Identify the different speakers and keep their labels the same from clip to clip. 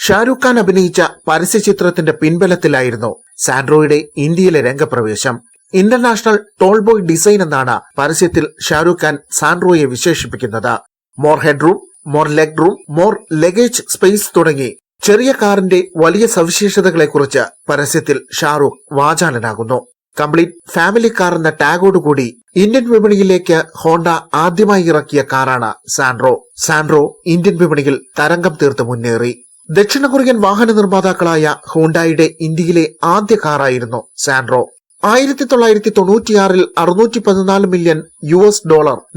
Speaker 1: ഷാരൂഖ് ഖാൻ അഭിനയിച്ച പരസ്യചിത്രത്തിന്റെ പിൻബലത്തിലായിരുന്നു സാൻഡ്രോയുടെ ഇന്ത്യയിലെ രംഗപ്രവേശം. ഇന്റർനാഷണൽ ടോൾ ബോയ് ഡിസൈൻ എന്നാണ് പരസ്യത്തിൽ ഷാരൂഖ് ഖാൻ സാൻഡ്രോയെ വിശേഷിപ്പിക്കുന്നത്. More head room, more leg room, more luggage space തുടങ്ങി ചെറിയ കാറിന്റെ വലിയ സവിശേഷതകളെക്കുറിച്ച് പരസ്യത്തിൽ ഷാരൂഖ് വാചാലനാകുന്നു. കംപ്ലീറ്റ് ഫാമിലി കാർ എന്ന ടാഗോടുകൂടി ഇന്ത്യൻ വിപണിയിലേക്ക് ഹോണ്ട ആദ്യമായി ഇറക്കിയ കാറാണ് സാൻഡ്രോ. സാൻഡ്രോ ഇന്ത്യൻ വിപണിയിൽ തരംഗം തീർത്ത് മുന്നേറി. ദക്ഷിണ കൊറിയൻ വാഹന നിർമ്മാതാക്കളായ ഹോണ്ടായുടെ ഇന്ത്യയിലെ ആദ്യ കാറായിരുന്നു സാൻഡ്രോ. 1996 $614 മില്യൺ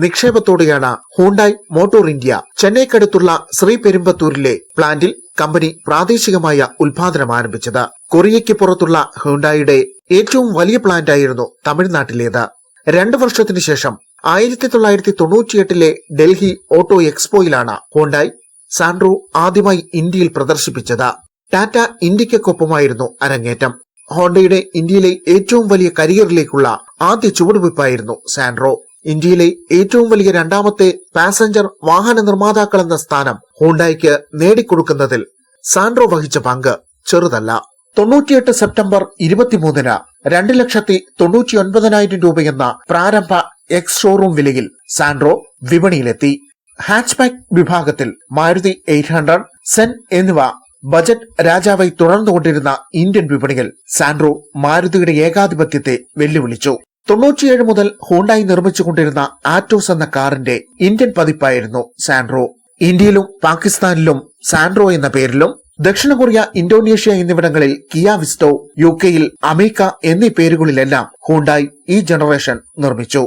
Speaker 1: നിക്ഷേപത്തോടെയാണ് ഹോണ്ടായ് മോട്ടോർ ഇന്ത്യ ചെന്നൈക്കടുത്തുള്ള ശ്രീപെരുമ്പത്തൂരിലെ പ്ലാന്റിൽ കമ്പനി പ്രാദേശികമായ ഉൽപാദനം ആരംഭിച്ചത്. കൊറിയയ്ക്ക് പുറത്തുള്ള ഹോണ്ടായുടെ ഏറ്റവും വലിയ പ്ലാന്റായിരുന്നു തമിഴ്നാട്ടിലേത്. 2 വർഷത്തിനു ശേഷം 1998 ഡൽഹി ഓട്ടോ എക്സ്പോയിലാണ് ഹോണ്ടായ് സാൻഡ്രോ ആദ്യമായി ഇന്ത്യയിൽ പ്രദർശിപ്പിച്ചത്. ടാറ്റ ഇന്ത്യക്കൊപ്പമായിരുന്നു അരങ്ങേറ്റം. ഹോണ്ടയുടെ ഇന്ത്യയിലെ ഏറ്റവും വലിയ കരിയറിലേക്കുള്ള ആദ്യ ചുവടുവയ്പായിരുന്നു സാൻഡ്രോ. ഇന്ത്യയിലെ ഏറ്റവും വലിയ രണ്ടാമത്തെ പാസഞ്ചർ വാഹന നിർമ്മാതാക്കളെന്ന സ്ഥാനം ഹോണ്ടായ്ക്ക് നേടിക്കൊടുക്കുന്നതിൽ സാൻഡ്രോ വഹിച്ച പങ്ക് ചെറുതല്ല. 98 സെപ്റ്റംബർ 23 $2,99,000 രൂപയെന്ന പ്രാരംഭ എക്സ് ഷോറൂം വിലയിൽ സാൻഡ്രോ വിപണിയിലെത്തി. ഹാച്ച്ബാക്ക് വിഭാഗത്തിൽ മാരുതി 800, സെൻ എന്നിവ ബജറ്റ് രാജാവായി തുടർന്നുകൊണ്ടിരുന്ന ഇന്ത്യൻ വിപണിയിൽ സാൻഡ്രോ മാരുതിയുടെ ഏകാധിപത്യത്തെ വെല്ലുവിളിച്ചു. 97 മുതൽ ഹോണ്ടായി നിർമ്മിച്ചുകൊണ്ടിരുന്ന ആറ്റോസ് എന്ന കാറിന്റെ ഇന്ത്യൻ പതിപ്പായിരുന്നു സാൻഡ്രോ. ഇന്ത്യയിലും പാകിസ്ഥാനിലും സാൻഡ്രോ എന്ന പേരിലും, ദക്ഷിണ കൊറിയ, ഇന്തോനേഷ്യ എന്നിവിടങ്ങളിൽ കിയ വിസ്റ്റോ, UK-യിൽ അമേക്ക എന്നീ പേരുകളിലെല്ലാം ഹോണ്ടായി ഈ ജനറേഷൻ നിർമ്മിച്ചു.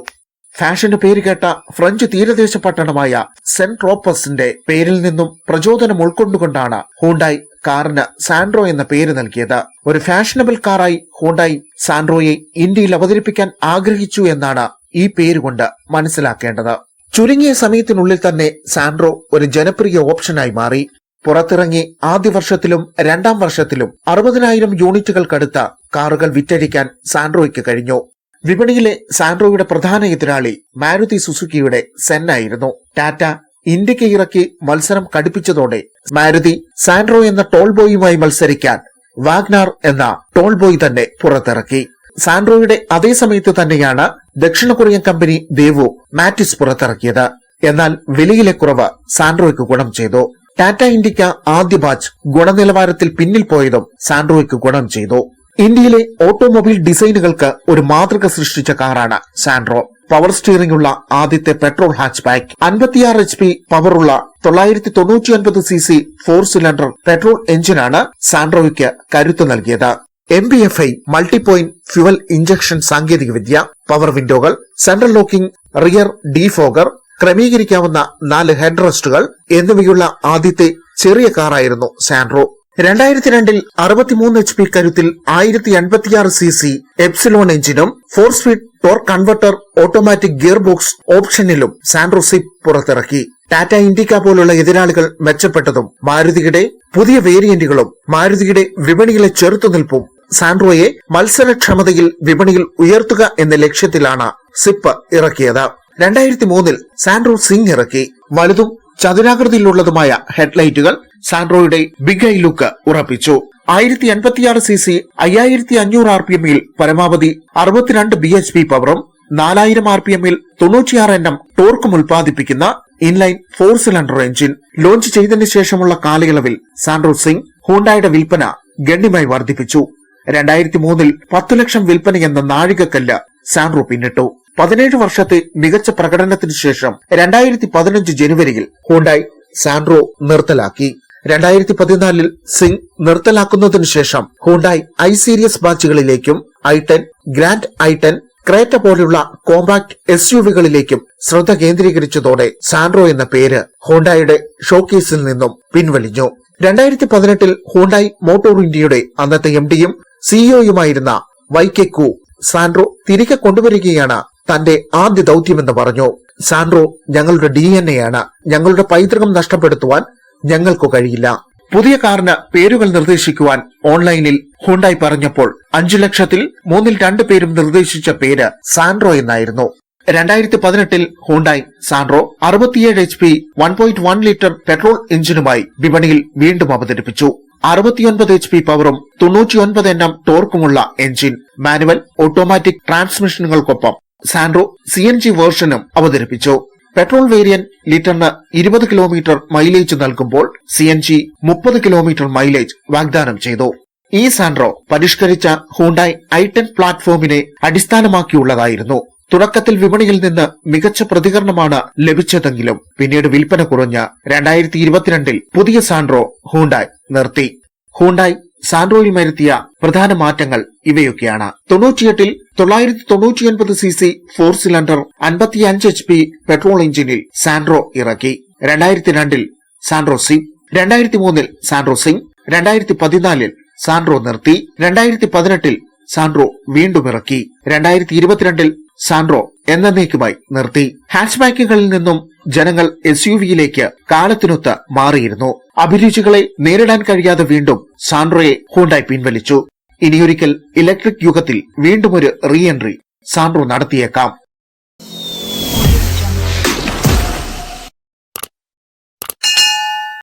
Speaker 1: ഫാഷന്റെ പേര് കേട്ട ഫ്രഞ്ച് തീരദേശ പട്ടണമായ സെന്റ് ട്രോപ്പസിന്റെ പേരിൽ നിന്നും പ്രചോദനം ഉൾക്കൊണ്ടുകൊണ്ടാണ് ഹോണ്ടായി കാറിന് സാൻഡ്രോ എന്ന പേര് നൽകിയത്. ഒരു ഫാഷനബിൾ കാറായി ഹോണ്ടായി സാൻഡ്രോയെ ഇന്ത്യയിൽ അവതരിപ്പിക്കാൻ ആഗ്രഹിച്ചു എന്നാണ് ഈ പേരുകൊണ്ട് മനസ്സിലാക്കേണ്ടത്. ചുരുങ്ങിയ സമയത്തിനുള്ളിൽ തന്നെ സാൻഡ്രോ ഒരു ജനപ്രിയ ഓപ്ഷനായി മാറി. പുറത്തിറങ്ങി ആദ്യ വർഷത്തിലും രണ്ടാം വർഷത്തിലും 60,000 യൂണിറ്റുകൾക്കടുത്ത കാറുകൾ വിറ്റഴിക്കാൻ സാൻഡ്രോയ്ക്ക് കഴിഞ്ഞു. വിപണിയിലെ സാൻഡ്രോയുടെ പ്രധാന എതിരാളി മാരുതി സുസുക്കിയുടെ സെൻ ആയിരുന്നു. ടാറ്റ ഇന്ത്യക്ക് ഇറക്കി മത്സരം കടുപ്പിച്ചതോടെ മാരുതി സാൻഡ്രോ എന്ന ടോൾ ബോയുമായി മത്സരിക്കാൻ വാഗ്നാർ എന്ന ടോൾ ബോയ് തന്നെ പുറത്തിറക്കി. സാൻഡ്രോയുടെ അതേ സമയത്ത് തന്നെയാണ് ദക്ഷിണ കൊറിയൻ കമ്പനി ദേവോ മാറ്റിസ് പുറത്തിറക്കിയത്. എന്നാൽ വിലയിലെ കുറവ് സാൻഡ്രോയ്ക്ക് ഗുണം ചെയ്തു. ടാറ്റ ഇന്ത്യക്ക് ആദ്യ ബാച്ച് ഗുണനിലവാരത്തിൽ പിന്നിൽ പോയതും സാൻഡ്രോയ്ക്ക് ഗുണം ചെയ്തു. ഇന്ത്യയിലെ ഓട്ടോമൊബൈൽ ഡിസൈനുകൾക്ക് ഒരു മാതൃക സൃഷ്ടിച്ച കാറാണ് സാൻഡ്രോ. പവർ സ്റ്റിയറിംഗ് ഉള്ള ആദ്യത്തെ പെട്രോൾ ഹാച്ച്ബാക്ക്, 56 HP പവറുള്ള 999 cc 4 സിലിണ്ടർ പെട്രോൾ എഞ്ചിനാണ് സാൻഡ്രോയ്ക്ക് കരുത്ത് നൽകിയത്. MBFI multi point fuel injection സാങ്കേതികവിദ്യ, പവർ വിൻഡോകൾ, സെൻട്രൽ ലോക്കിംഗ് റിയർ ഡീഫോഗർ, ക്രമീകരിക്കാവുന്ന 4 ഹെഡ് റെസ്റ്റുകൾ എന്നിവയുള്ള ആദ്യത്തെ ചെറിയ കാറായിരുന്നു സാൻഡ്രോ. 2002 63 HP കരുത്തിൽ 1086 cc എപ്സിലോൺ എഞ്ചിനും 4 speed torque converter automatic gear box ഓപ്ഷനിലും സാൻഡ്രോ സിപ്പ് പുറത്തിറക്കി. ടാറ്റ ഇൻഡിക്ക പോലുള്ള എതിരാളികൾ മെച്ചപ്പെട്ടതും മാരുതിയുടെ പുതിയ വേരിയന്റുകളും മാരുതിയുടെ വിപണിയിലെ ചെറുത്തുനിൽപ്പും സാൻഡ്രോയെ മത്സരക്ഷമതയിൽ വിപണിയിൽ ഉയർത്തുക എന്ന ലക്ഷ്യത്തിലാണ് സിപ്പ് ഇറക്കിയത്. 2003 സാൻഡ്രോ സിംഗ് ഇറക്കി. വലുതും ചതുരാകൃതിയിലുള്ളതുമായ ഹെഡ്ലൈറ്റുകൾ സാൻഡ്രോയുടെ ബിഗ് ഐ ലുക്ക് ഉറപ്പിച്ചു. 1086 cc 5500 RPM-ൽ പരമാവധി 62 bhp പവറും 4000 RPM-ൽ 96 Nm ടോർക്കും ഉൽപ്പാദിപ്പിക്കുന്ന ഇൻലൈൻ 4 സിലിണ്ടർ എഞ്ചിൻ. ലോഞ്ച് ചെയ്തതിനു ശേഷമുള്ള കാലയളവിൽ സാൻഡ്രോ സിംഗ് ഹോണ്ടായുടെ വിൽപ്പന ഗണ്യമായി വർദ്ധിപ്പിച്ചു. 2003 10 ലക്ഷം വിൽപ്പന എന്ന നാഴികക്കല്ല് സാൻഡ്രോ പിന്നിട്ടു. 17 വർഷത്തെ മികച്ച പ്രകടനത്തിനു ശേഷം 2015 ജനുവരിയിൽ ഹോണ്ടായി സാൻഡ്രോ നിർത്തലാക്കി. 2014 സിംഗ് നിർത്തലാക്കുന്നതിനു ശേഷം ഹോണ്ടായി ഐ സീരീസ് ബാച്ചുകളിലേക്കും i10, ഗ്രാൻഡ് i10, ക്രേറ്റ പോലുള്ള കോമ്പാക്ട് SUV-കളിലേക്കും ശ്രദ്ധ കേന്ദ്രീകരിച്ചതോടെ സാൻഡ്രോ എന്ന പേര് ഹോണ്ടായുടെ ഷോക്കേസിൽ നിന്നും പിൻവലിഞ്ഞു. 2018 ഹോണ്ടായി മോട്ടോർ ഇന്ത്യയുടെ അന്നത്തെ MD-യും CEO-യുമായിരുന്ന YK കു സാൻഡ്രോ തിരികെ കൊണ്ടുവരികയാണ് തന്റെ ആദ്യ ദൌത്യമെന്ന് പറഞ്ഞു. സാൻഡ്രോ ഞങ്ങളുടെ DNA ആണ്. ഞങ്ങളുടെ പൈതൃകം നഷ്ടപ്പെടുത്തുവാൻ ഞങ്ങൾക്കു കഴിയില്ല. പുതിയ കാറിന് പേരുകൾ നിർദ്ദേശിക്കുവാൻ ഓൺലൈനിൽ ഹോണ്ടായി പറഞ്ഞപ്പോൾ 5 ലക്ഷത്തിൽ 2 പേരും നിർദ്ദേശിച്ച പേര് സാൻഡ്രോ എന്നായിരുന്നു. 2018 Hyundai Santro 67 HP 1.1 litre petrol എഞ്ചിനുമായി വിപണിയിൽ വീണ്ടും അവതരിപ്പിച്ചു. 69 HP പവറും 99 Nm ടോർക്കുമുള്ള എഞ്ചിൻ, മാനുവൽ ഓട്ടോമാറ്റിക് ട്രാൻസ്മിഷനുകൾക്കൊപ്പം സാൻഡ്രോ CNG വേർഷനും അവതരിപ്പിച്ചു. പെട്രോൾ വേരിയന്റ് ലിറ്ററിന് 20 കിലോമീറ്റർ മൈലേജ് നൽകുമ്പോൾ CNG 30 കിലോമീറ്റർ മൈലേജ് വാഗ്ദാനം ചെയ്തു. ഈ സാൻഡ്രോ പരിഷ്കരിച്ച ഹുണ്ടായി i10 പ്ലാറ്റ്ഫോമിനെ അടിസ്ഥാനമാക്കിയുള്ളതായിരുന്നു. തുടക്കത്തിൽ വിപണിയിൽ നിന്ന് മികച്ച പ്രതികരണമാണ് ലഭിച്ചതെങ്കിലും പിന്നീട് വിൽപ്പന കുറഞ്ഞ 2022 പുതിയ സാൻഡ്രോ ഹുണ്ടായി നിർത്തി. ഹുണ്ടായി സാൻഡ്രോയിൽ വരുത്തിയ പ്രധാന മാറ്റങ്ങൾ ഇവയൊക്കെയാണ്. 98 999 cc 4 സിലിണ്ടർ 55 HP പെട്രോൾ എഞ്ചിനിൽ സാൻഡ്രോ ഇറക്കി. 2002 Santro Xing, 2003 Santro Xing, 2014 Santro നിർത്തി. 2018 സാൻഡ്രോ വീണ്ടും ഇറക്കി. 2022 സാൻഡ്രോ എന്നേക്കുമായി നിർത്തി. ഹാച്ച്ബാക്കുകളിൽ നിന്നും ജനങ്ങൾ SUVയിലേക്ക് കാലത്തിനൊത്ത് മാറിയിരുന്നു. അഭിരുചികളെ നേരിടാൻ കഴിയാതെ വീണ്ടും സാൻഡ്രോയെ ഹുണ്ടായി പിൻവലിച്ചു. ഇനിയൊരിക്കൽ ഇലക്ട്രിക് യുഗത്തിൽ വീണ്ടും ഒരു റീ എൻട്രി സാൻഡ്രോ നടത്തിയേക്കാം.